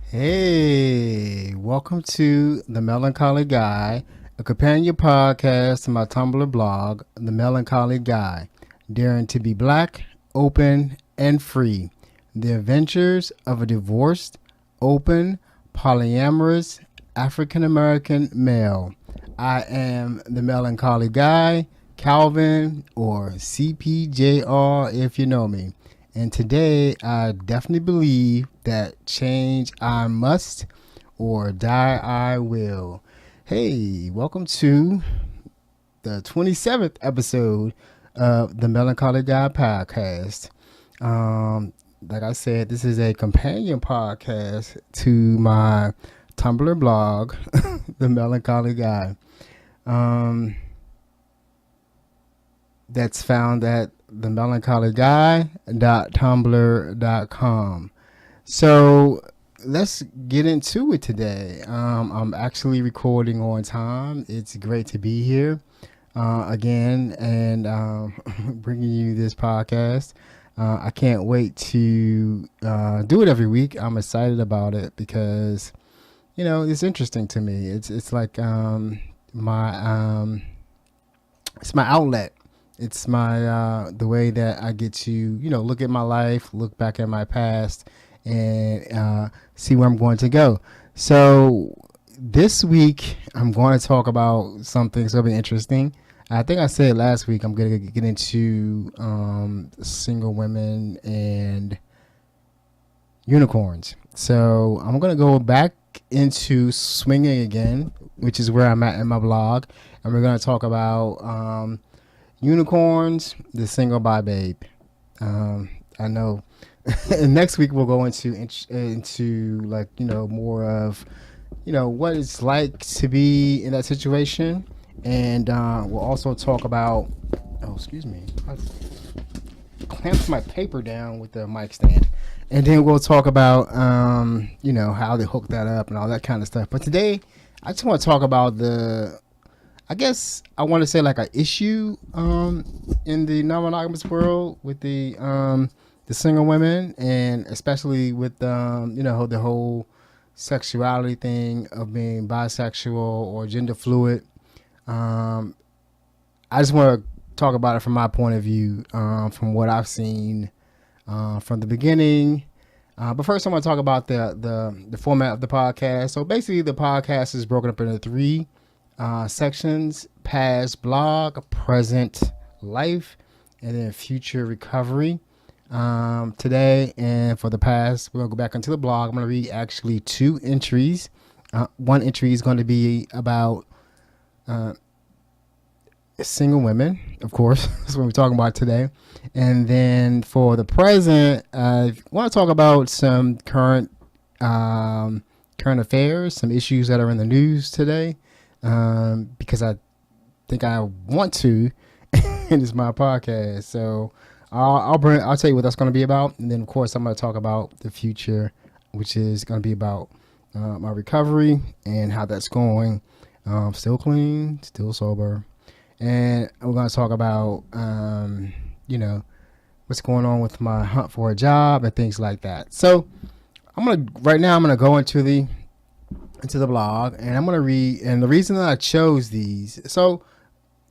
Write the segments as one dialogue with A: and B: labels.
A: Hey, welcome to The Melancholy Guy, a companion podcast to my Tumblr blog, The Melancholy Guy, daring to be black, open, and free. The adventures of a divorced, open, polyamorous, African American male. I am The Melancholy Guy, Calvin, or CPJR if you know me. And today, I definitely believe that change I must or die I will. Hey, welcome to the 27th episode of the Melancholy Guy podcast. Like I said, this is a companion podcast to my Tumblr blog, The Melancholy Guy. That's found at themelancholyguy.tumblr.com. So let's get into it today. I'm actually recording on time. It's great to be here again and bringing you this podcast. I can't wait to do it every week. I'm excited about it because it's interesting to me. It's like my it's my outlet. It's my the way that I get to look at my life, look back at my past, and see where I'm going to go. So this week I'm going to talk about something interesting. I think I said last week I'm going to get into single women and unicorns. So I'm going to go back into swinging again, which is where I'm at in my blog, and we're going to talk about unicorns, the single by babe. I know. And next week we'll go into like more of what it's like to be in that situation, and we'll also talk about. Oh, excuse me. I clamped my paper down with the mic stand, and then we'll talk about how they hook that up and all that kind of stuff. But today, I just want to talk about I guess I want to say like an issue in the non-monogamous world with the single women, and especially with the whole sexuality thing of being bisexual or gender fluid. I just want to talk about it from my point of view, from what I've seen from the beginning. But first, I want to talk about the format of the podcast. So basically, the podcast is broken up into three sections: past blog, present life, and then future recovery. Today and for the past, we're gonna go back into the blog. I'm gonna read actually two entries. One entry is going to be about single women, of course. That's what we're talking about today. And then for the present, I want to talk about some current affairs, some issues that are in the news today. Because I think I want to, and it's my podcast. So I'll tell you what that's going to be about, and then of course I'm going to talk about the future, which is going to be about my recovery and how that's going. Still clean, still sober, and we're going to talk about what's going on with my hunt for a job and things like that. So I'm gonna go into the blog, and I'm going to read. And the reason that I chose these, so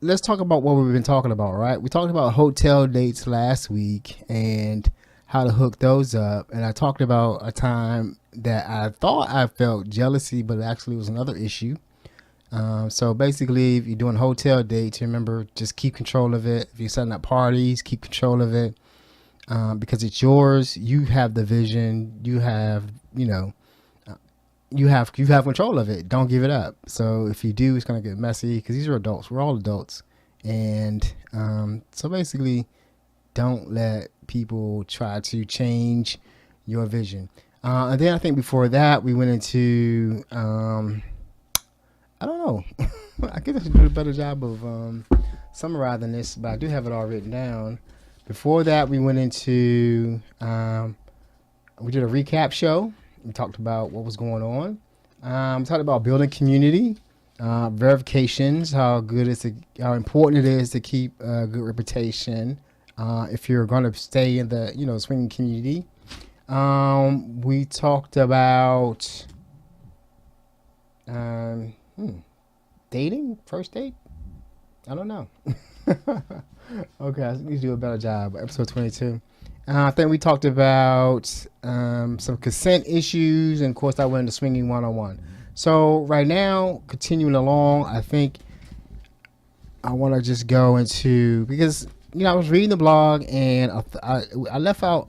A: let's talk about what we've been talking about, right? We talked about hotel dates last week and how to hook those up. And I talked about a time that I thought I felt jealousy, but it actually was another issue. So basically, if you're doing hotel dates, remember, just keep control of it. If you're setting up parties, keep control of it, because it's yours. You have the vision. You have, you have control of it. Don't give it up. So if you do, it's going to get messy because these are adults. We're all adults. And so basically, don't let people try to change your vision. And then I think before that, we went into, I don't know. I guess I should do a better job of summarizing this, but I do have it all written down. Before that, we went into, we did a recap show. We talked about what was going on. We talked about building community, verifications, how important it is to keep a good reputation if you're going to stay in the swinging community. We talked about um, hmm, dating, first date. I don't know. Okay, I need to do a better job. Episode 22. I think we talked about some consent issues, and of course, I went into swinging 101. So right now, continuing along, I think I want to just go into because I was reading the blog and I left out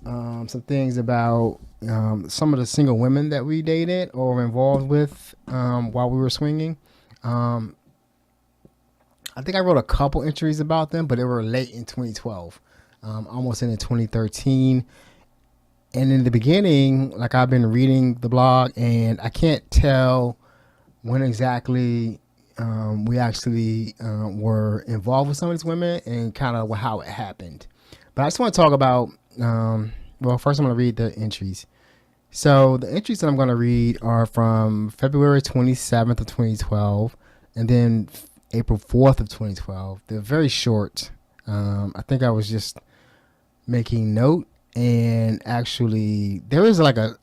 A: some things about some of the single women that we dated or were involved with while we were swinging. Um, I think I wrote a couple entries about them, but they were late in 2012, almost in 2013. And in the beginning, like I've been reading the blog, and I can't tell when exactly we actually were involved with some of these women and kind of how it happened. But I just want to talk about, well, first I'm going to read the entries. So the entries that I'm going to read are from February 27th of 2012 and then April 4th of 2012. They're very short. I think I was just making note, and actually there is like a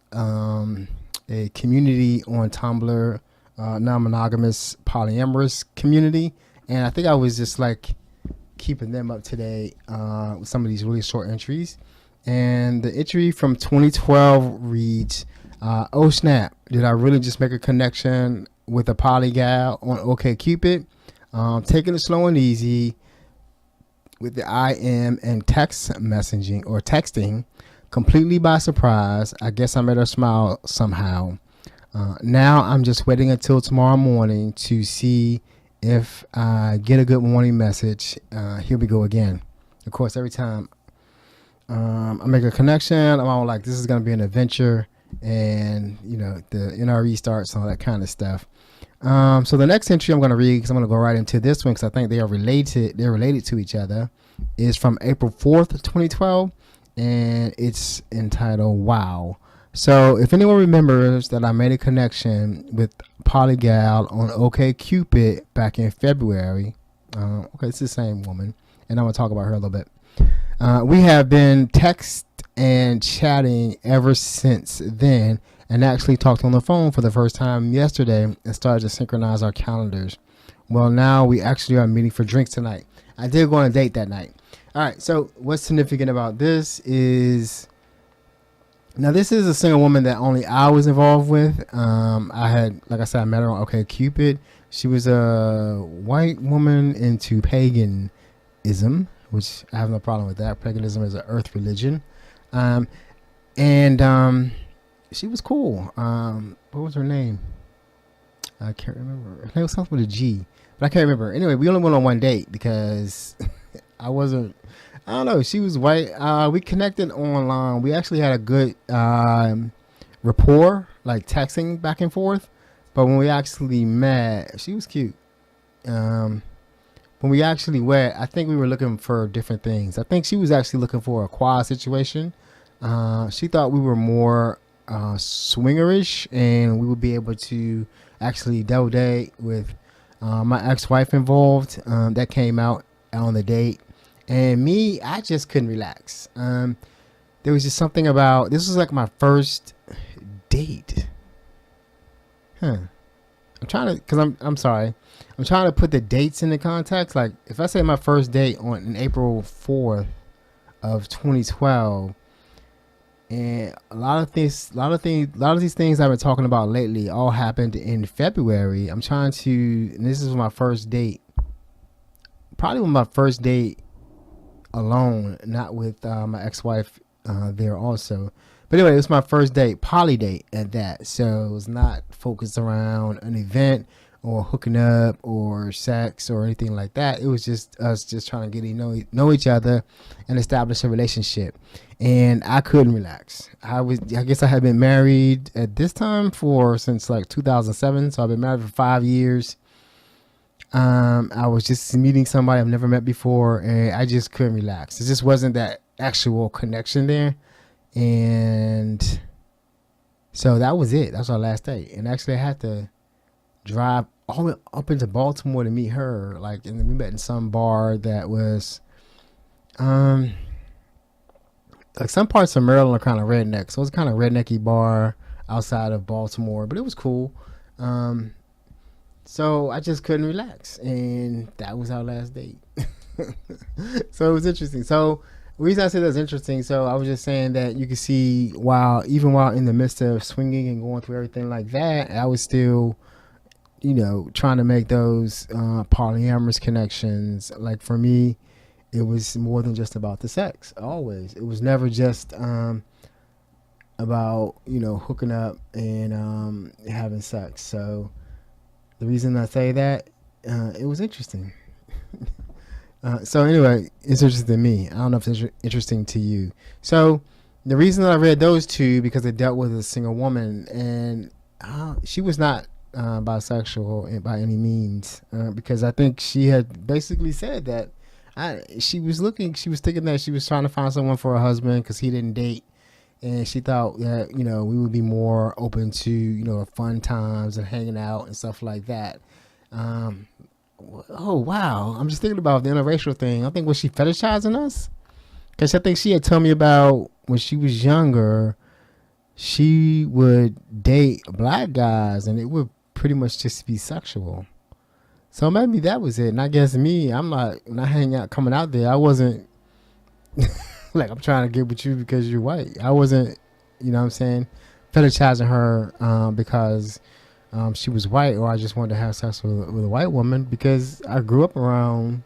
A: community on Tumblr, non-monogamous polyamorous community, and I think I was just like keeping them up to date with some of these really short entries. And the entry from 2012 reads, "Oh snap! Did I really just make a connection with a poly gal on OkCupid? Taking it slow and easy with the IM and text messaging or texting, completely by surprise. I guess I made her smile somehow. Now I'm just waiting until tomorrow morning to see if I get a good morning message. Here we go again. Of course, every time I make a connection, I'm all like, this is going to be an adventure, and the NRE starts and all that kind of stuff. So the next entry I'm going to read, because I'm going to go right into this one because I think they are related. They're related to each other. Is from April 4th, 2012, and it's entitled "Wow." So if anyone remembers that I made a connection with Polygal on OkCupid back in February, okay, it's the same woman, and I'm going to talk about her a little bit. We have been text and chatting ever since then, and actually talked on the phone for the first time yesterday and started to synchronize our calendars. Well, now we actually are meeting for drinks tonight. I did go on a date that night. All right, so what's significant about this is, now this is a single woman that only I was involved with. I had, like I said, I met her on OkCupid. She was a white woman into paganism, which I have no problem with that. Paganism is an earth religion. And she was cool. What was her name? I can't remember. Her name was something with a G, but I can't remember. Anyway, we only went on one date because I don't know. She was white. We connected online. We actually had a good rapport, like texting back and forth. But when we actually met, she was cute. When we actually went, I think we were looking for different things. I think she was actually looking for a quad situation. She thought we were more swingerish, and we would be able to actually double date with my ex-wife involved. That came out on the date. And me, I just couldn't relax. There was just something about, this was like my first date. I'm trying to, because I'm sorry. I'm trying to put the dates into context. Like, if I say my first date on April 4th of 2012, and a lot of these things I've been talking about lately all happened in February. I'm trying to, and this is my first date. Probably my first date alone, not with my ex-wife there also. But anyway, it was my first date, poly date at that. So it was not focused around an event or hooking up or sex or anything like that. It was just us just trying to get to know each other and establish a relationship. And I couldn't relax. I guess I had been married at this time since like 2007. So I've been married for 5 years. I was just meeting somebody I've never met before, and I just couldn't relax. It just wasn't that actual connection there. And so that was it. That was our last date. And actually I had to drive all the way up into Baltimore to meet her. And we met in some bar that was like some parts of Maryland are kind of redneck, so it's kind of rednecky bar outside of Baltimore, but it was cool. Um, so I just couldn't relax, and that was our last date. So it was interesting. So the reason I said that's interesting, so I was just saying that you can see while even while in the midst of swinging and going through everything like that, I was still, trying to make those polyamorous connections. Like for me, it was more than just about the sex. Always, it was never just about hooking up and having sex. So the reason I say that, it was interesting. So anyway, it's interesting to me. I don't know if it's interesting to you. So the reason that I read those two, because it dealt with a single woman, and she was not bisexual by any means, because I think she had basically said that she was thinking that she was trying to find someone for her husband because he didn't date, and she thought that we would be more open to fun times and hanging out and stuff like that. Oh wow! I'm just thinking about the interracial thing. I think, was she fetishizing us? Because I think she had told me about when she was younger, she would date black guys, and it would pretty much just be sexual. So maybe that was it. And I guess me, I'm like, when I hang out, coming out there, I wasn't like, I'm trying to get with you because you're white. I wasn't, what I'm saying, fetishizing her because she was white, or I just wanted to have sex with a white woman, because I grew up around,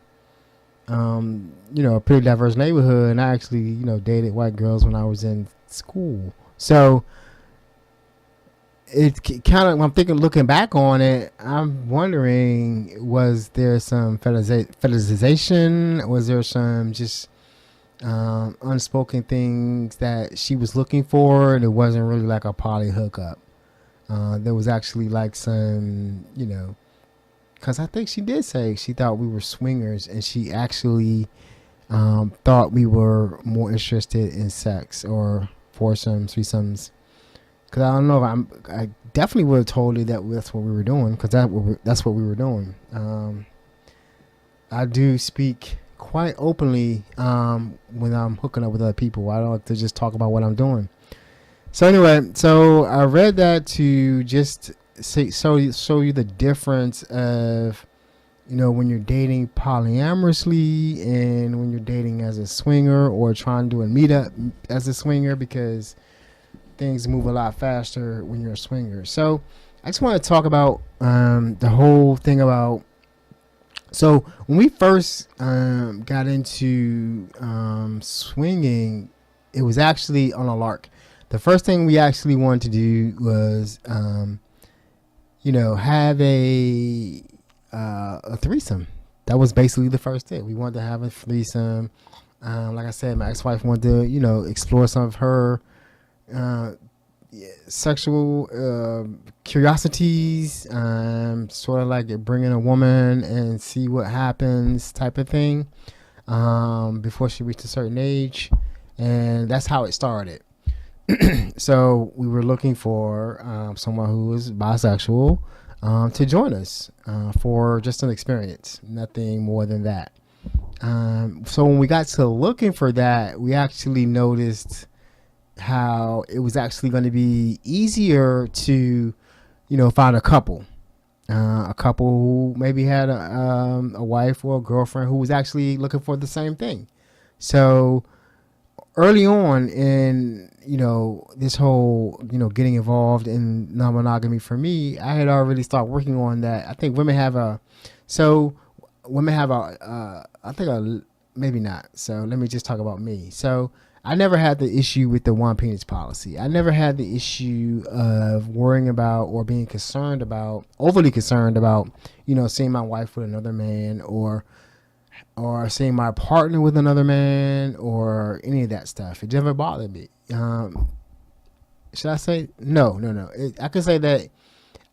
A: a pretty diverse neighborhood, and I actually, dated white girls when I was in school. So it kind of, when I'm thinking, looking back on it, I'm wondering, was there some fetishization? Was there some just unspoken things that she was looking for, and it wasn't really like a poly hookup? There was actually like some, because I think she did say she thought we were swingers, and she actually thought we were more interested in sex or foursomes, threesomes. Because I don't know if I definitely would have told her that that's what we were doing, because that's what we were doing. I do speak quite openly when I'm hooking up with other people. I don't like to just talk about what I'm doing. So anyway, so I read that to just show you the difference of, when you're dating polyamorously and when you're dating as a swinger or trying to do a meetup as a swinger, because things move a lot faster when you're a swinger. So I just want to talk about the whole thing about, so when we first got into swinging, it was actually on a lark. The first thing we actually wanted to do was, have a threesome. That was basically the first thing. We wanted to have a threesome. Like I said, my ex-wife wanted to, explore some of her sexual curiosities, sort of like bring in a woman and see what happens type of thing, before she reached a certain age. And that's how it started. So we were looking for someone who was bisexual to join us for just an experience, nothing more than that. So when we got to looking for that, we actually noticed how it was actually going to be easier to, find a couple who maybe had a wife or a girlfriend who was actually looking for the same thing. So early on in, this whole, getting involved in non-monogamy, for me, I had already started working on that. I think women have maybe not. So let me just talk about me. So I never had the issue with the one penis policy. I never had the issue of worrying about or being overly concerned about, seeing my wife with another man, or seeing my partner with another man, or any of that stuff. It never bothered me. Should I say no? I could say that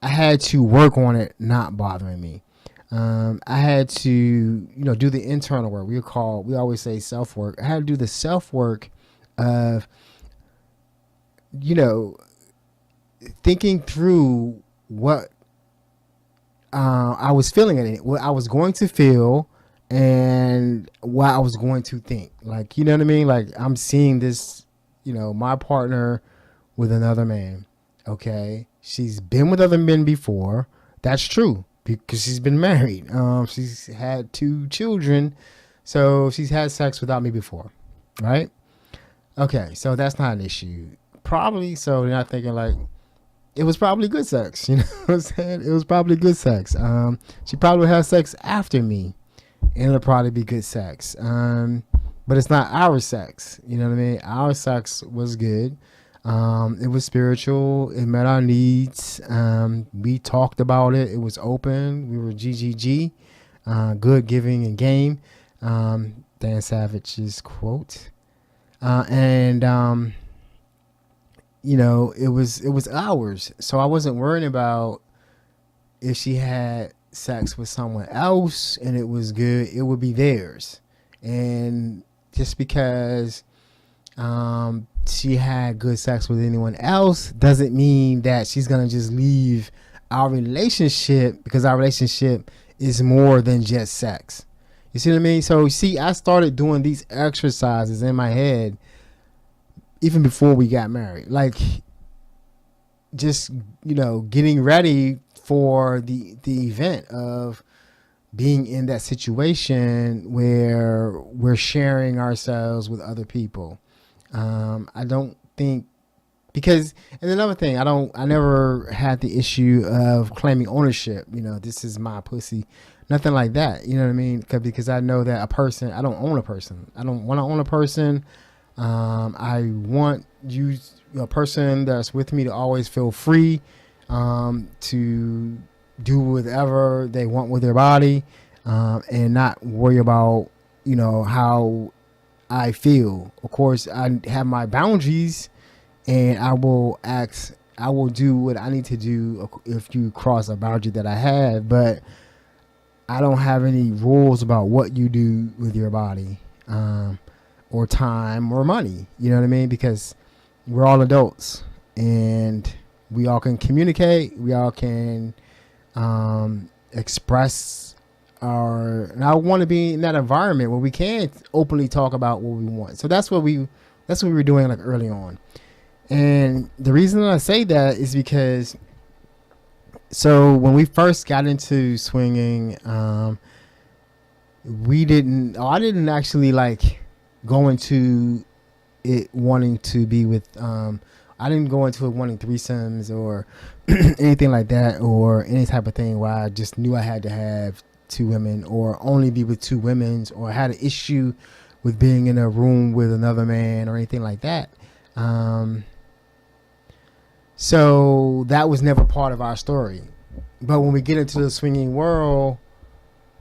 A: I had to work on it not bothering me. I had to, do the internal work. We always say self work. I had to do the self work of, thinking through what I was feeling in it, what I was going to feel, and what I was going to think. Like, you know what I mean? Like, I'm seeing this, my partner with another man. Okay. She's been with other men before. That's true because she's been married. She's had 2 children. So she's had sex without me before. Right. Okay. So that's not an issue. Probably. So they're not thinking like, it was probably good sex. You know what I'm saying? It was probably good sex. She probably had sex after me. And it'll probably be good sex. But it's not our sex. You know what I mean? Our sex was good. It was spiritual. It met our needs. We talked about it. It was open. We were GGG. Good, giving, and game. Dan Savage's quote. It was ours. So I wasn't worrying about if she had sex with someone else and it was good, it would be theirs. And just because she had good sex with anyone else doesn't mean that she's gonna just leave our relationship, because our relationship is more than just sex. You see what I mean? So see, I started doing these exercises in my head even before we got married, like just getting ready for the event of being in that situation where we're sharing ourselves with other people. I don't think, because, and another thing, I never had the issue of claiming ownership. This is my pussy, nothing like that. You know what I mean? Because I know that I don't own a person. I don't want to own a person. I want a person that's with me to always feel free to do whatever they want with their body, and not worry about how I feel. Of course, I have my boundaries, and I will do what I need to do if you cross a boundary that I have, but I don't have any rules about what you do with your body, or time or money. You know what I mean? Because we're all adults and we all can communicate. We all can express and I want to be in that environment where we can openly talk about what we want. So that's what we were doing like early on. And the reason I say that is because, so when we first got into swinging, I didn't actually like go into it wanting to be with, I didn't go into it wanting threesomes or anything like that, or any type of thing where I just knew I had to have 2 women or only be with 2 women, or had an issue with being in a room with another man or anything like that. So that was never part of our story. But when we get into the swinging world,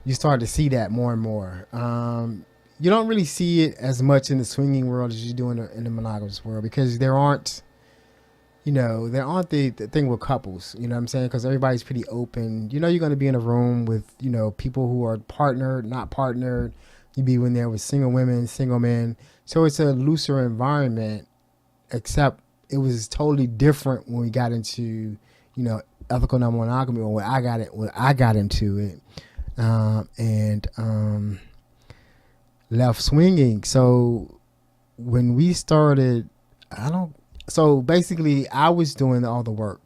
A: you start to see that more and more. You don't really see it as much in the swinging world as you do in the monogamous world, because there aren't the thing with couples, you know what I'm saying? Because everybody's pretty open. You're going to be in a room with, people who are partnered, not partnered. You be in there with single women, single men. So it's a looser environment, except it was totally different when we got into, ethical non-monogamy, or when I got into it, and left swinging. So when we started, so basically I was doing all the work,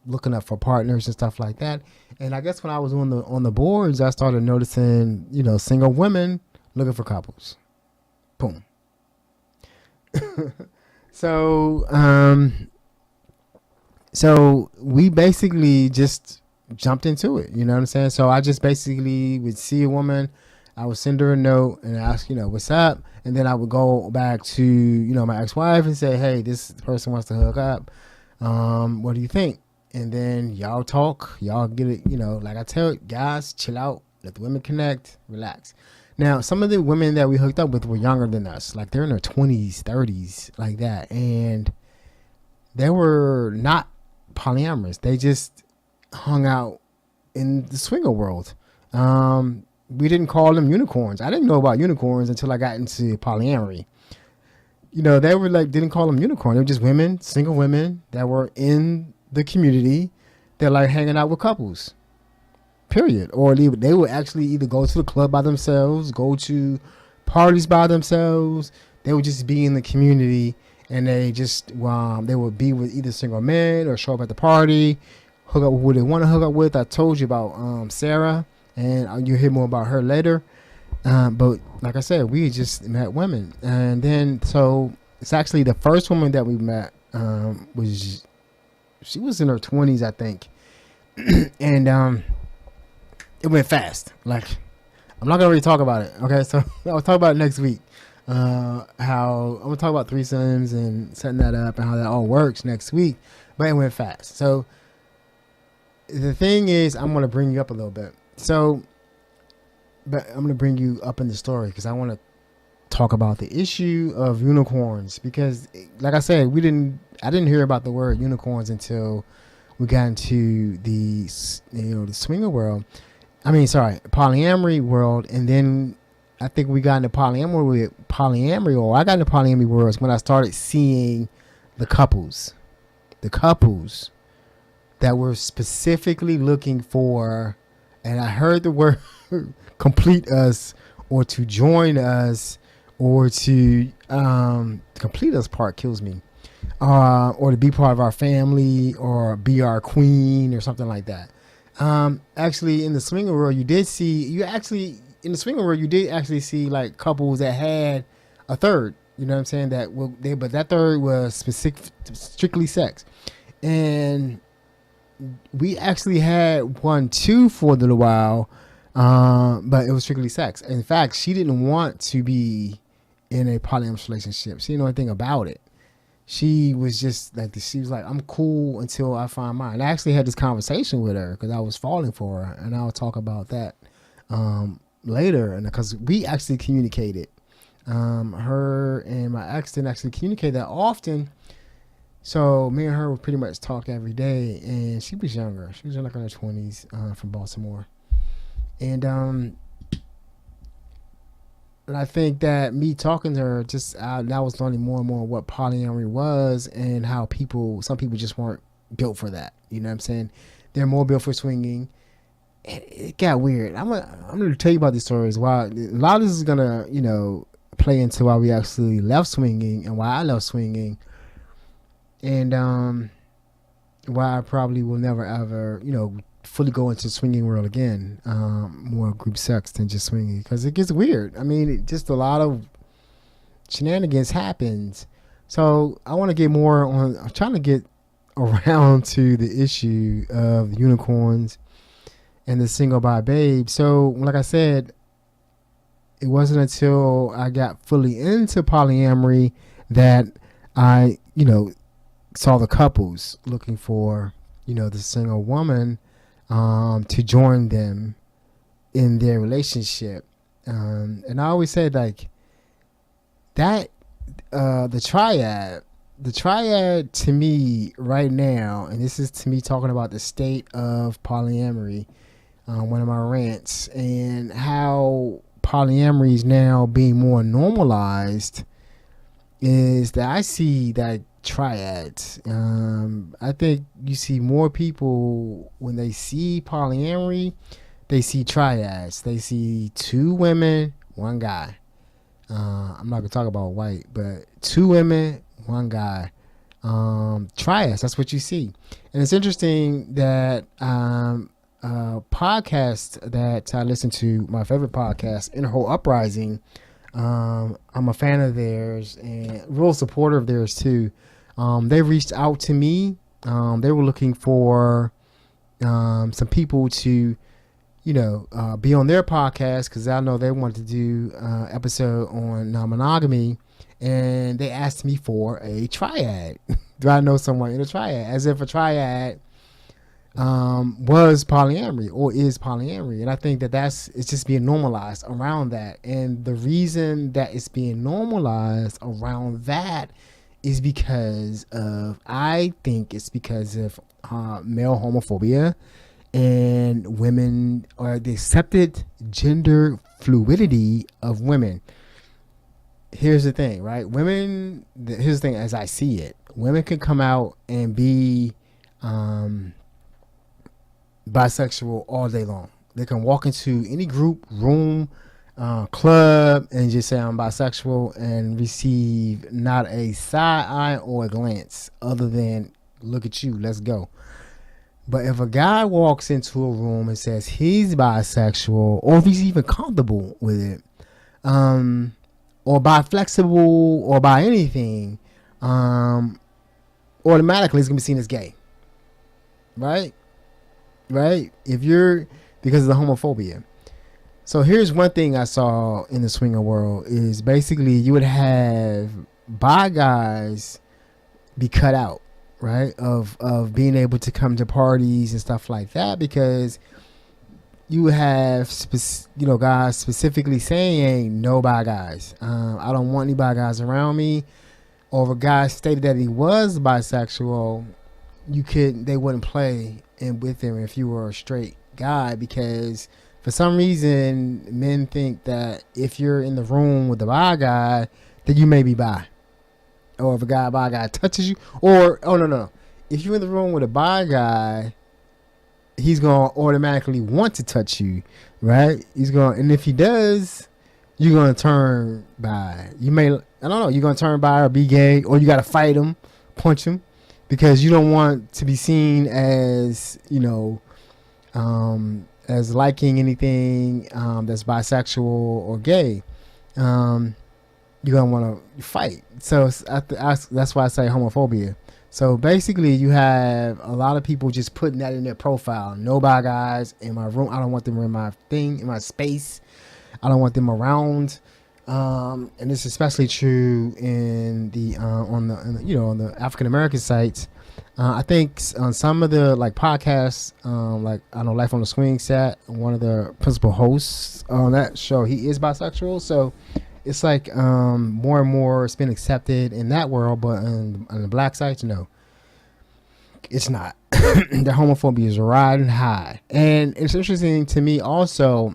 A: looking up for partners and stuff like that. And I guess when I was on the boards, I started noticing, single women looking for couples. Boom. So we basically just jumped into it. You know what I'm saying? So I just basically would see a woman, I would send her a note and ask, what's up? And then I would go back to, my ex-wife and say, hey, this person wants to hook up. What do you think? And then y'all talk, y'all get it, like I tell guys, chill out, let the women connect, relax. Now, some of the women that we hooked up with were younger than us. Like, they're in their 20s, 30s, like that. And they were not polyamorous. They just hung out in the swinger world. We didn't call them unicorns. I didn't know about unicorns until I got into polyamory. They were like, didn't call them unicorn. They were just women, single women that were in the community. They're like hanging out with couples. period. Or they would actually either go to the club by themselves, go to parties by themselves. They would just be in the community, and they would be with either single men or show up at the party, hook up with who they want to hook up with. I told you about Sarah, and you'll hear more about her later. But like I said, we just met women, and then so it's actually the first woman that we met she was in her 20s, I think, and it went fast. Like, I'm not gonna really talk about it. Okay, so I'll talk about it next week. How I'm gonna talk about threesomes and setting that up and how that all works next week. But it went fast. So the thing is, I'm gonna bring you up a little bit. But I'm gonna bring you up in the story because I want to talk about the issue of unicorns. Because, like I said, I didn't hear about the word unicorns until we got into the swinger world. Polyamory world, and then I think we got into polyamory, or I got into polyamory worlds when I started seeing the couples that were specifically looking for, and I heard the word complete us, or to join us, or to complete us part kills me, or to be part of our family, or be our queen, or something like that. Actually, in the swinger world, you did actually see like couples that had a third. You know what I'm saying? But that third was strictly sex, and we actually had one too for a little while, but it was strictly sex. In fact, she didn't want to be in a polyamorous relationship. She didn't know anything about it. She was like, I'm cool until I find mine. I actually had this conversation with her because I was falling for her, and I'll talk about that later. And because we actually communicated, her and my ex didn't actually communicate that often. So me and her would pretty much talk every day, and she was younger. She was in her 20s, from Baltimore, and I think that me talking to her, that was learning more and more what polyamory was, and how some people just weren't built for that. You know what I'm saying? They're more built for swinging. It got weird. I'm gonna tell you about these stories. Why a lot of this is gonna play into why we actually left swinging and why I left swinging, and why I probably will never ever fully go into swinging world again, more group sex than just swinging, because it gets weird. I mean, just a lot of shenanigans happens. So I want to get more on. I'm trying to get around to the issue of unicorns and the single by babe. So like I said, it wasn't until I got fully into polyamory that I saw the couples looking for the single woman to join them in their relationship, and I always said like that the triad to me right now, and this is to me talking about the state of polyamory, one of my rants, and how polyamory is now being more normalized, is that I see that triads. I think you see more people when they see polyamory, they see triads. They see two women, one guy. I'm not gonna talk about white, but two women, one guy. Triads. That's what you see, and it's interesting that podcast that I listen to, my favorite podcast, In Whole Uprising. I'm a fan of theirs and real supporter of theirs too. They reached out to me. They were looking for some people to, be on their podcast, because I know they wanted to do an episode on non-monogamy, and they asked me for a triad. Do I know someone in a triad? As if a triad was polyamory or is polyamory. And I think that it's just being normalized around that. And the reason that it's being normalized around that is because of male homophobia and women, or the accepted gender fluidity of women. Here's the thing, right? Here's the thing as I see it. Women can come out and be bisexual all day long. They can walk into any group, room, club, and just say I'm bisexual and receive not a side eye or a glance other than look at you, let's go. But if a guy walks into a room and says he's bisexual, or if he's even comfortable with it, or by flexible, or by anything, automatically it's gonna be seen as gay, right? Right? If you're because of the homophobia. So here's one thing I saw in the swinger world is basically you would have bi guys be cut out, right? Of being able to come to parties and stuff like that, because you have guys specifically saying no bi guys. I don't want any bi guys around me. Or if a guy stated that he was bisexual, they wouldn't play with him if you were a straight guy, because for some reason men think that if you're in the room with the bi guy, that you may be bi. Or if a bi guy touches you, or no, if you're in the room with a bi guy, he's gonna automatically want to touch you, right? And if he does, you're gonna turn bi. You're gonna turn bi or be gay, or you gotta fight him, punch him, because you don't want to be seen as as liking anything that's bisexual or gay. You're gonna want to fight. So that's why I say homophobia. So basically, you have a lot of people just putting that in their profile. No bi guys in my room. I don't want them in my in my space. I don't want them around. And it's especially true in the on the African American sites. I think on some of the podcasts, Life on the Swing Set, one of the principal hosts on that show, he is bisexual. So it's more and more it's been accepted in that world, but on the black sites, no, it's not. The homophobia is riding high, and it's interesting to me also.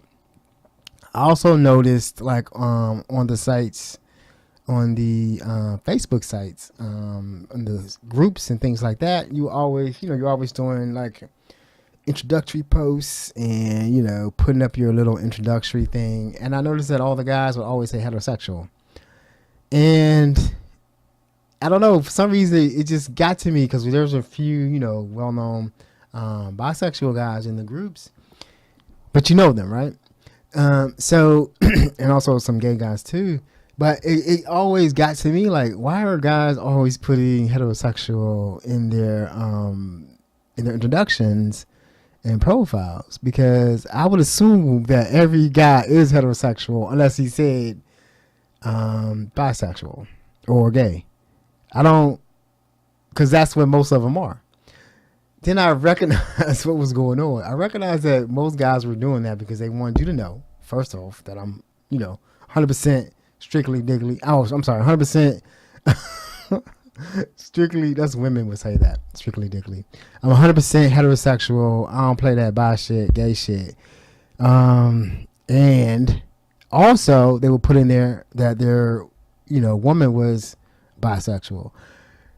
A: I also noticed on the sites, on the Facebook sites, on the groups and things like that, you're always doing introductory posts and putting up your little introductory thing. And I noticed that all the guys would always say heterosexual, and I don't know, for some reason it just got to me because there's a few well-known bisexual guys in the groups, but you know them, right? So and also some gay guys too, but it always got to me why are guys always putting heterosexual in their introductions and profiles? Because I would assume that every guy is heterosexual unless he said bisexual or gay. I don't, because that's what most of them are. Then I recognized what was going on. I recognized that most guys were doing that because they wanted you to know, first off, that I'm, 100% strictly diggly. Oh, I'm sorry, 100% strictly, that's women would say that, strictly diggly. I'm 100% heterosexual. I don't play that bi shit, gay shit. And also, they would put in there that their, woman was bisexual,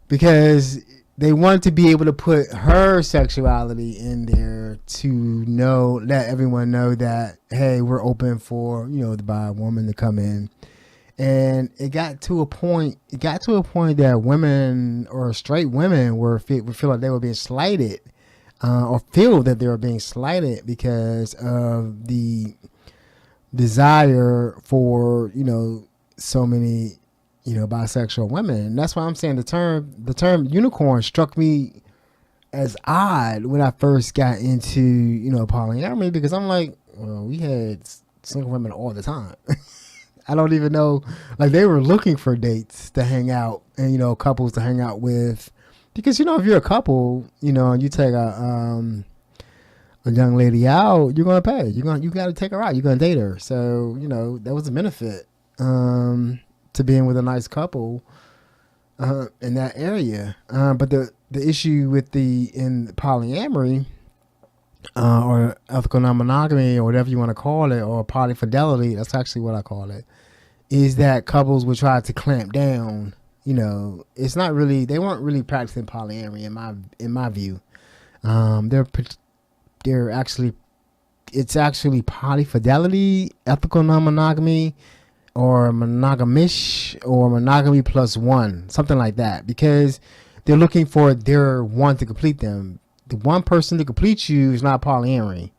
A: because they wanted to be able to put her sexuality in there to let everyone know that, hey, we're open for, the bi woman to come in. And it got to a point that women or straight women would feel like they were being slighted, or feel that they were being slighted because of the desire for, so many bisexual women. And that's why I'm saying the term unicorn struck me as odd when I first got into polyamory, because I'm like, well, we had single women all the time. I don't even know, they were looking for dates to hang out and couples to hang out with, because if you're a couple and you take a young lady out, you're gonna pay, you got to take her out, you're gonna date her. So that was a benefit to being with a nice couple in that area. But the issue with in polyamory or ethical non-monogamy, or whatever you want to call it, or polyfidelity, that's actually what I call it, is that couples would try to clamp down. It's not really, they weren't really practicing polyamory in my view. They're actually it's actually polyfidelity, ethical non-monogamy, or monogamish, or monogamy plus one, something like that, because they're looking for their one to complete them. The one person to complete you is not polyamory.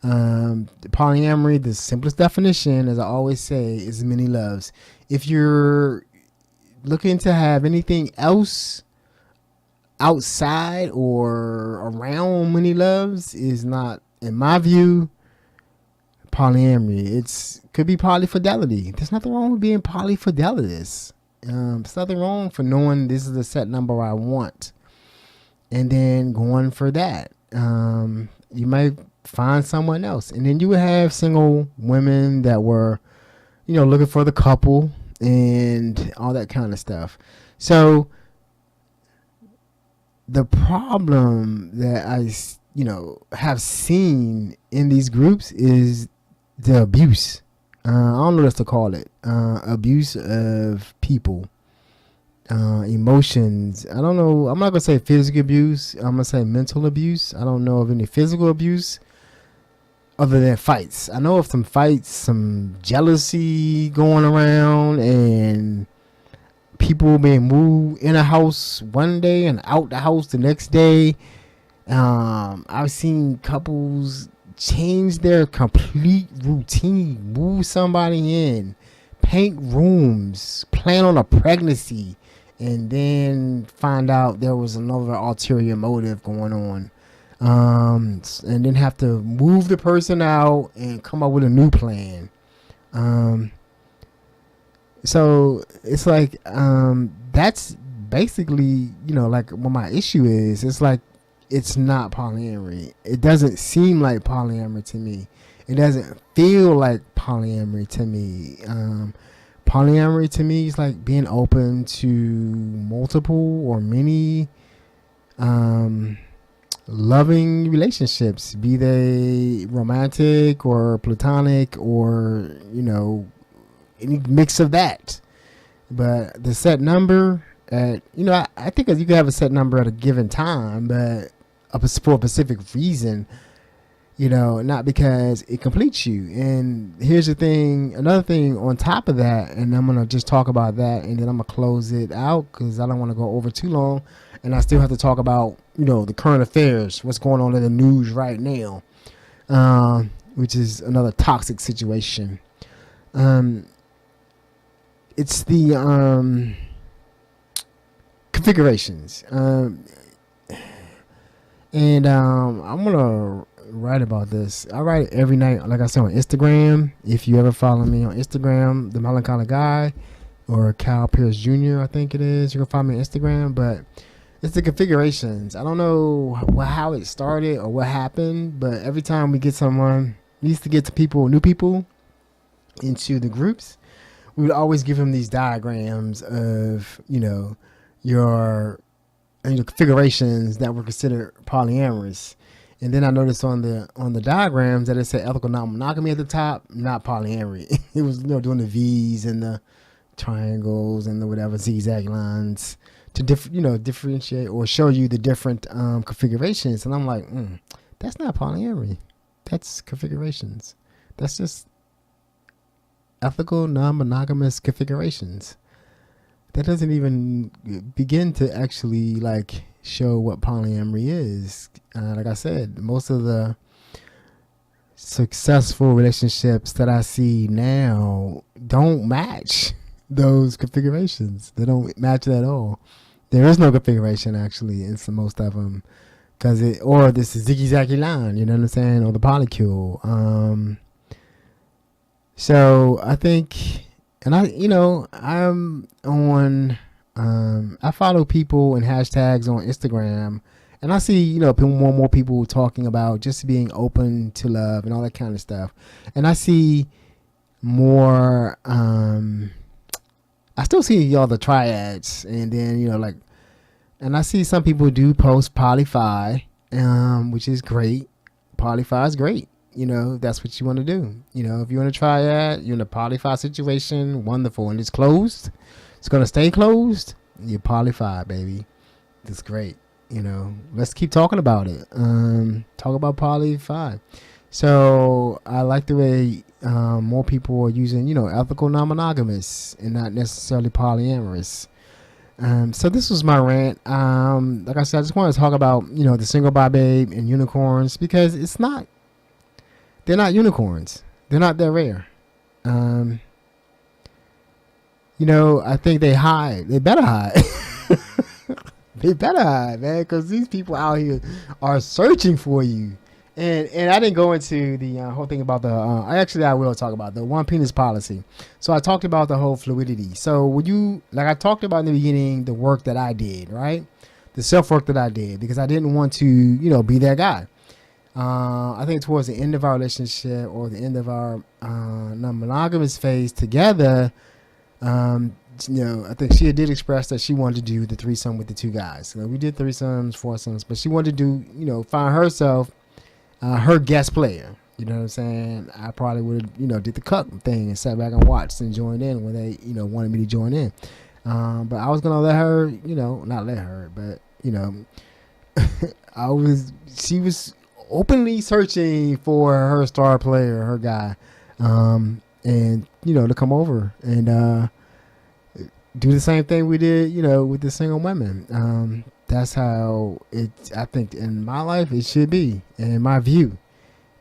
A: Polyamory, the simplest definition, as I always say, is many loves. If you're looking to have anything else outside or around many loves, is not, in my view, polyamory. It's could be polyfidelity. There's nothing wrong with being polyfidelitous. There's nothing wrong for knowing this is the set number I want, and then going for that. You might find someone else, and then you would have single women that were, looking for the couple and all that kind of stuff. So the problem that I have seen in these groups is the abuse. I don't know what else to call it. Abuse of people, emotions. I don't know. I'm not gonna say physical abuse. I'm gonna say mental abuse. I don't know of any physical abuse other than fights. I know of some fights, some jealousy going around, and people being moved in a house one day and out the house the next day. I've seen couples change their complete routine, move somebody in, paint rooms, plan on a pregnancy, and then find out there was another ulterior motive going on. And then have to move the person out and come up with a new plan. So it's like, that's basically, like what my issue is. It's like, it's not polyamory. It doesn't seem like polyamory to me. It doesn't feel like polyamory to me. Polyamory to me is like being open to multiple or many loving relationships, be they romantic or platonic or, any mix of that. But the set number at, I think you can have a set number at a given time, but for a specific reason, not because it completes you. And here's the thing, another thing on top of that, and I'm going to just talk about that, and then I'm going to close it out because I don't want to go over too long. And I still have to talk about, the current affairs, what's going on in the news right now, which is another toxic situation. It's the configurations. And I'm going to write about this. I write it every night, like I said, on Instagram. If you ever follow me on Instagram, The Melancholy Guy, or Cal Pierce Jr., I think it is. You can find me on Instagram, but it's the configurations. I don't know how it started or what happened, but every time we get someone, we used to get to new people into the groups, we would always give them these diagrams of, your configurations that were considered polyamorous. And then I noticed on the diagrams that it said ethical non-monogamy at the top, not polyamory. It was doing the V's and the triangles and the whatever zigzag lines to differentiate or show you the different configurations. And I'm like, that's not polyamory. That's configurations. That's just ethical non-monogamous configurations. That doesn't even begin to actually show what polyamory is. Like I said, most of the successful relationships that I see now don't match those configurations. They don't match it at all. There is no configuration actually in most of them, or this is ziggy-zaggy line, you know what I'm saying, or the polycule. So I think. And I'm on, I follow people and hashtags on Instagram, and I see, more and more people talking about just being open to love and all that kind of stuff. And I see more, I still see all the triads, and then, and I see some people do post polyfi, which is great. Polyfi is great. That's what you want to do. If you want to try that, you're in a polyfi situation, wonderful. And it's closed. It's going to stay closed. You're polyfi, baby. That's great. Let's keep talking about it. Talk about polyfi. So I like the way more people are using, ethical non-monogamous and not necessarily polyamorous. So this was my rant. Like I said, I just want to talk about, the single bi babe and unicorns because they're not unicorns. They're not that rare. I think they hide. They better hide. They better hide, man, because these people out here are searching for you. And I didn't go into the whole thing about I will talk about the one penis policy. So I talked about the whole fluidity. So I talked about in the beginning, the work that I did, right? The self work that I did, because I didn't want to, be that guy. I think towards the end of our relationship or the end of our non-monogamous phase together, I think she did express that she wanted to do the threesome with the two guys. So we did threesomes, foursomes, but she wanted to do, find herself her guest player. You know what I'm saying? I probably would have, did the cuck thing and sat back and watched and joined in when they, wanted me to join in. But I was gonna let her, not let her, but she was openly searching for her star player, her guy, and to come over and do the same thing we did, with the single women. That's how I think in my life it should be. And in my view,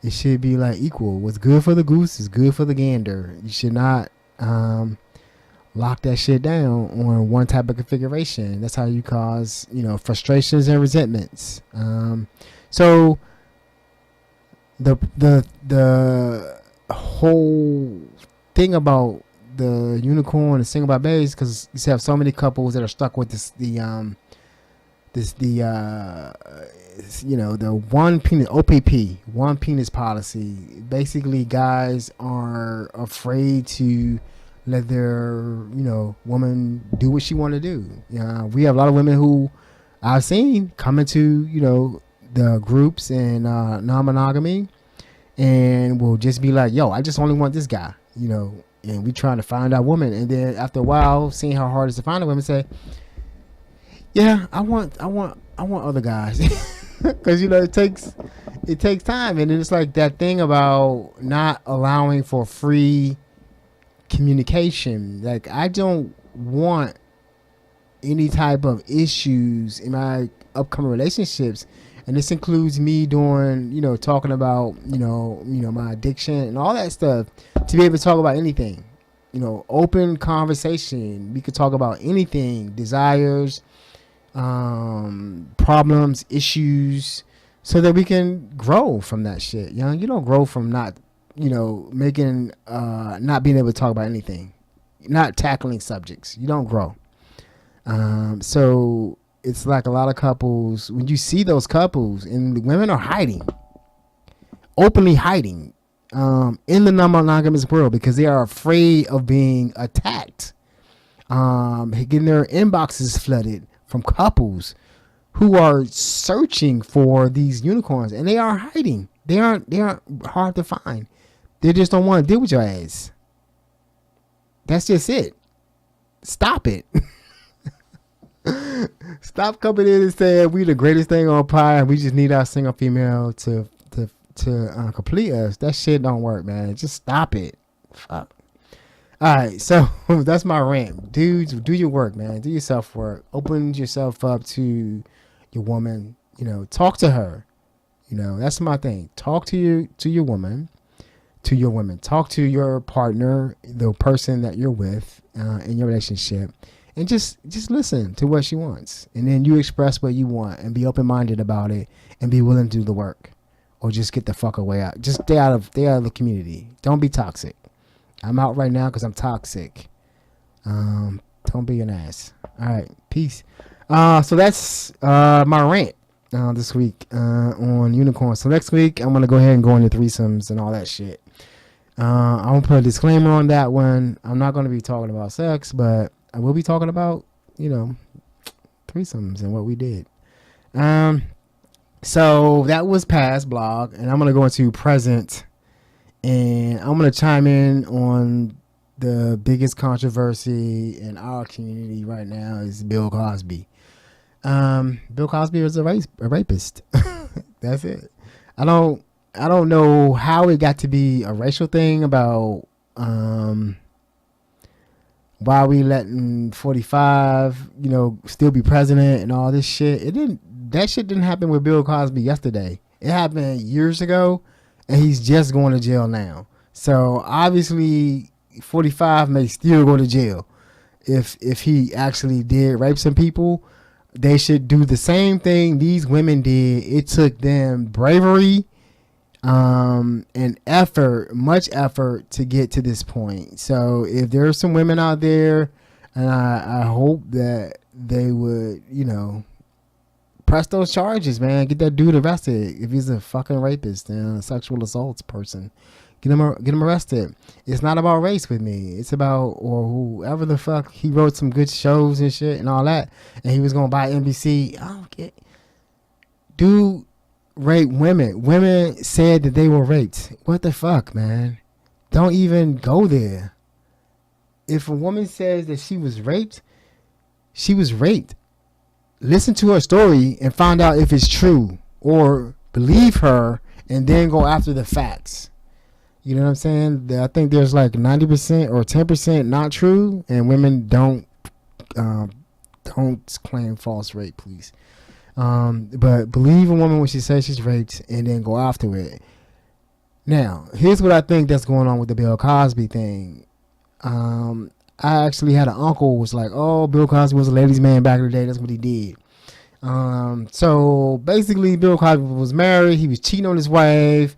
A: it should be like equal. What's good for the goose is good for the gander. You should not lock that shit down on one type of configuration. That's how you cause, frustrations and resentments. So the whole thing about the unicorn and single by bays, because you have so many couples that are stuck with the one penis OPP, one penis policy. Basically, guys are afraid to let their woman do what she want to do. We have a lot of women who I've seen come into the groups and non-monogamy, and will just be like, "Yo, I just only want this guy," and we trying to find our woman, and then after a while, seeing how hard it is to find a woman, say, "Yeah, I want other guys," because it takes time, and it's like that thing about not allowing for free communication. Like, I don't want any type of issues in my upcoming relationships, and this includes me doing, talking about, my addiction and all that stuff, to be able to talk about anything, open conversation. We could talk about anything, desires, problems, issues, so that we can grow from that shit. You don't grow from not being able to talk about anything, not tackling subjects. You don't grow. So it's like a lot of couples, when you see those couples, and the women are hiding, openly hiding, in the non-monogamous world, because they are afraid of being attacked, getting their inboxes flooded from couples who are searching for these unicorns, and they are hiding. They aren't hard to find. They just don't want to deal with your ass. That's just it. Stop it. Stop coming in and saying we the greatest thing on pie and we just need our single female to complete us. That shit don't work, man. Just stop it. Fuck. All right, so that's my rant. Dudes, do your work, man. Do your self work. Open yourself up to your woman. Talk to her. That's my thing. Talk to your woman. To your women. Talk to your partner, the person that you're with in your relationship, and just listen to what she wants, and then you express what you want, and be open-minded about it, and be willing to do the work, or just get the fuck away out. Just stay out of the community. Don't be toxic. I'm out right now because I'm toxic. Don't be an ass. All right, peace. So that's my rant this week on unicorns. So next week I'm gonna go ahead and go into threesomes and all that shit. I'm gonna put a disclaimer on that one. I'm not gonna be talking about sex, but I will be talking about threesomes and what we did. So that was past blog, and I'm gonna go into present, and I'm gonna chime in on the biggest controversy in our community right now is Bill Cosby. Bill Cosby was a rapist. That's it. I don't I don't know how it got to be a racial thing about why we letting 45, still be president and all this shit. That shit didn't happen with Bill Cosby yesterday. It happened years ago, and he's just going to jail now. So obviously 45 may still go to jail. If he actually did rape some people, they should do the same thing these women did. It took them bravery and effort, much effort, to get to this point. So if there are some women out there, and I hope that they would, press those charges, man. Get that dude arrested if he's a fucking rapist and a sexual assault person. Get him arrested. It's not about race with me. It's about, or whoever the fuck, he wrote some good shows and shit and all that, and he was gonna buy NBC. I don't get. Dude raped women. Women said that they were raped. What the fuck, man? Don't even go there. If a woman says that she was raped, she was raped. Listen to her story and find out if it's true, or believe her and then go after the facts. You know what I'm saying? I think there's like 90% or 10% not true, and women don't claim false rape, please. But believe a woman when she says she's raped, and then go after it. Now, here's what I think that's going on with the Bill Cosby thing. I actually had an uncle who was like, "Oh, Bill Cosby was a ladies' man back in the day. That's what he did." So basically, Bill Cosby was married. He was cheating on his wife,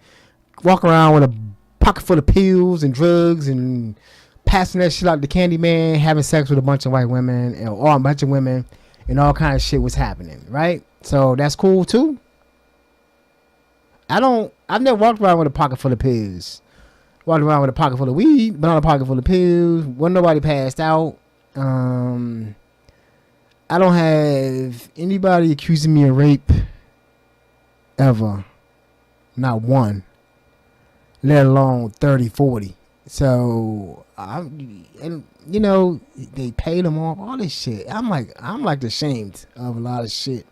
A: walking around with a pocket full of pills and drugs, and passing that shit out to Candyman, having sex with a bunch of white women, or a bunch of women, and all kind of shit was happening, right? So that's cool too. I've never walked around with a pocket full of pills. Walked around with a pocket full of weed, but not a pocket full of pills. Wasn't nobody passed out. I don't have anybody accusing me of rape ever. Not one. Let alone 30, 40. So, they paid them off, all this shit. I'm like ashamed of a lot of shit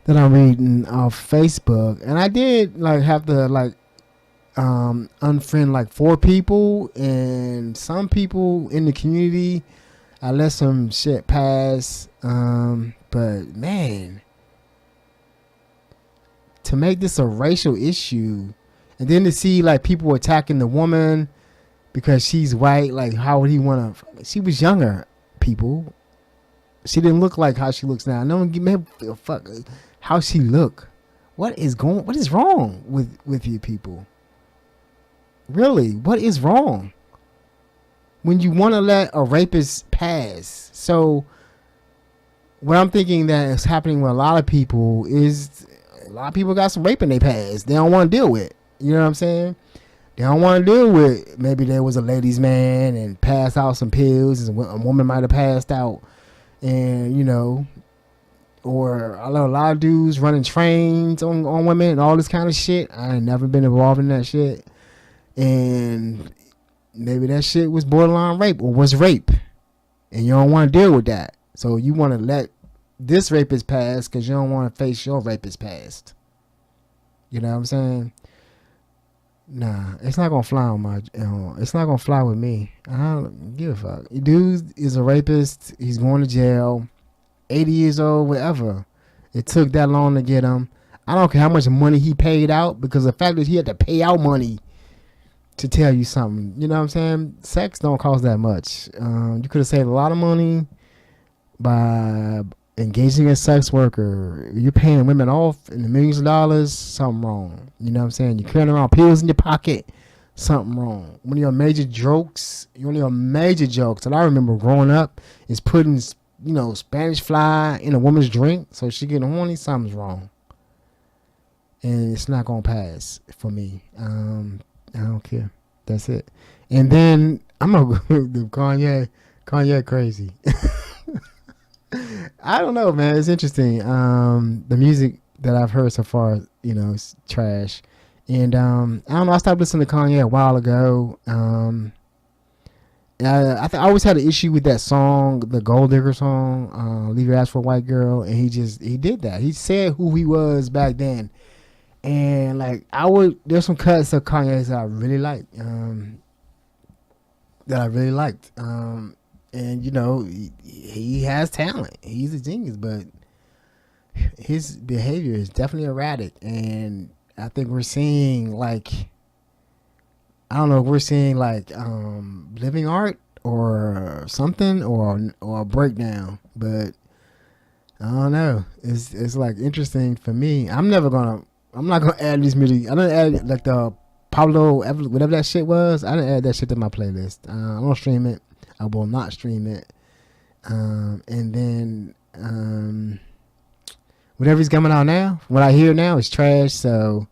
A: that I'm reading off Facebook. And I did have to unfriend 4 people, and some people in the community I let some shit pass. But man, to make this a racial issue, and then to see people attacking the woman because she's white, how would he want to? She was younger, people. She didn't look like how she looks now. No one give me a fuck how she look. What is wrong with you people? Really, what is wrong when you want to let a rapist pass? So what I'm thinking that is happening with a lot of people is a lot of people got some rape in their past they don't want to deal with. You know what I'm saying? They don't want to deal with, maybe there was a ladies' man and passed out some pills, and a woman might have passed out, and or a lot of dudes running trains on women and all this kind of shit. I ain't never been involved in that shit. And maybe that shit was borderline rape or was rape, and you don't want to deal with that. So you want to let this rapist pass because you don't want to face your rapist past. You know what I'm saying? Nah, it's not gonna fly on my. It's not gonna fly with me. I don't give a fuck. Dude is a rapist. He's going to jail. 80 years old, whatever. It took that long to get him. I don't care how much money he paid out, because the fact that he had to pay out money to tell you something. You know what I'm saying? Sex don't cost that much. You could have saved a lot of money by engaging a sex worker. You're paying women off in the millions of dollars. Something wrong. You know what I'm saying? You're carrying around pills in your pocket. Something wrong. One of your major jokes that I remember growing up is putting, Spanish fly in a woman's drink so she getting horny. Something's wrong. And it's not going to pass for me. I don't care. That's it. And then I'm going to go Kanye crazy. I don't know, man. It's interesting. The music that I've heard so far, is trash. And I don't know. I stopped listening to Kanye a while ago. I always had an issue with that song, the Gold Digger song, "Leave Your Ass for a White Girl," and he did that. He said who he was back then, And like there's some cuts of Kanye's that I really like, and he has talent. He's a genius, but his behavior is definitely erratic, and I think we're seeing like, I don't know if we're seeing like living art or something, or a breakdown, but I don't know. It's like interesting for me. I'm not gonna add these music. I don't add like the Pablo whatever that shit was. I didn't add that shit to my playlist. I don't stream it. I will not stream it. And then whatever he's coming out now, what I hear now is trash. So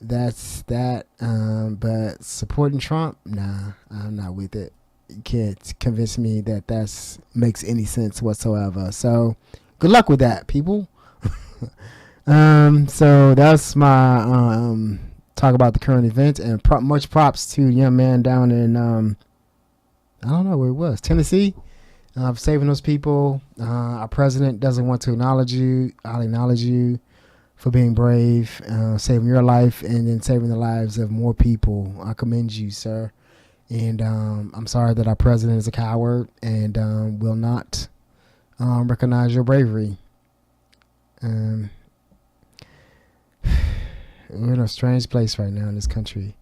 A: that's that. But supporting Trump, nah, I'm not with it. You can't convince me that that's makes any sense whatsoever. So good luck with that, people. So that's my talk about the current event, and much props to the young man down in I don't know where it was, Tennessee, for saving those people. Our president doesn't want to acknowledge you. I'll acknowledge you for being brave, saving your life, and then saving the lives of more people. I commend you, sir. And I'm sorry that our president is a coward and will not recognize your bravery. We're in a strange place right now in this country.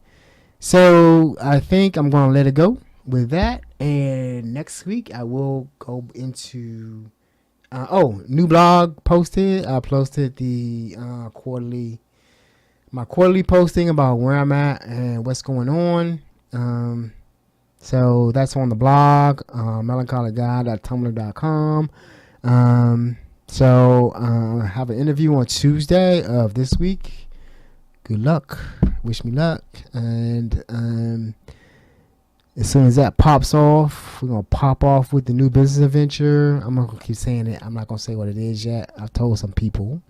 A: So I think I'm going to let it go with that. And next week I will go into new blog posted. I posted the my quarterly posting about where I'm at and what's going on. So that's on the blog, melancholyguy.tumblr.com. So I have an interview on Tuesday of this week. Good luck. Wish me luck. And as soon as that pops off, we're going to pop off with the new business adventure. I'm not going to keep saying it. I'm not going to say what it is yet. I've told some people,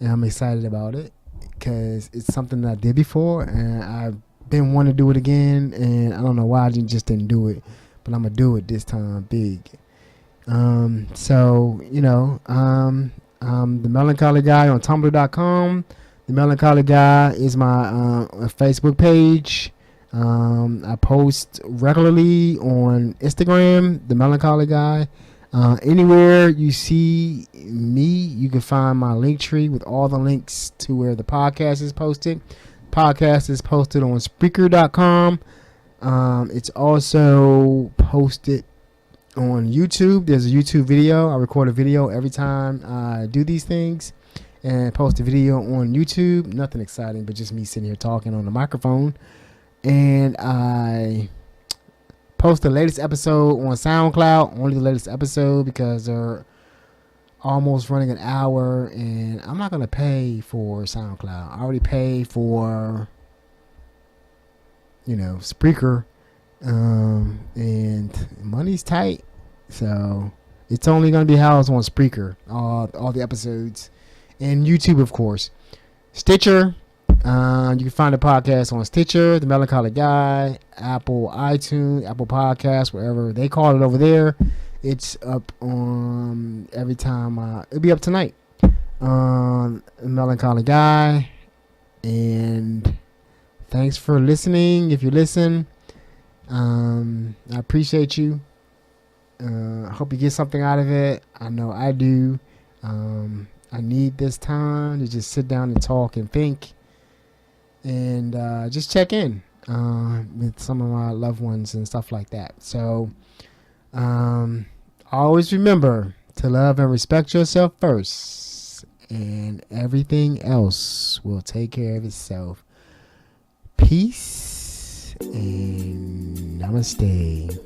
A: and I'm excited about it because it's something that I did before, and I've been wanting to do it again, and I don't know why I just didn't do it, but I'm going to do it this time big. So, the Melancholy Guy on Tumblr.com. The Melancholy Guy is my Facebook page. I post regularly on Instagram, The Melancholy Guy. Anywhere you see me, you can find my link tree with all the links to where the podcast is posted. Podcast is posted on Spreaker.com. It's also posted on YouTube. There's a YouTube video. I record a video every time I do these things and post a video on YouTube. Nothing exciting, but just me sitting here talking on the microphone. And I post the latest episode on SoundCloud, only the latest episode, because they're almost running an hour, and I'm not going to pay for SoundCloud. I already pay for, Spreaker, and money's tight, so it's only going to be housed on Spreaker, all the episodes, and YouTube, of course. Stitcher. You can find the podcast on Stitcher, The Melancholy Guy, Apple iTunes, Apple Podcasts, wherever they call it over there. It's up on every time. It'll be up tonight. The Melancholy Guy. And thanks for listening. If you listen, I appreciate you. I hope you get something out of it. I know I do. I need this time to just sit down and talk and think. And just check in with some of my loved ones and stuff like that. So always remember to love and respect yourself first, and everything else will take care of itself. Peace and namaste.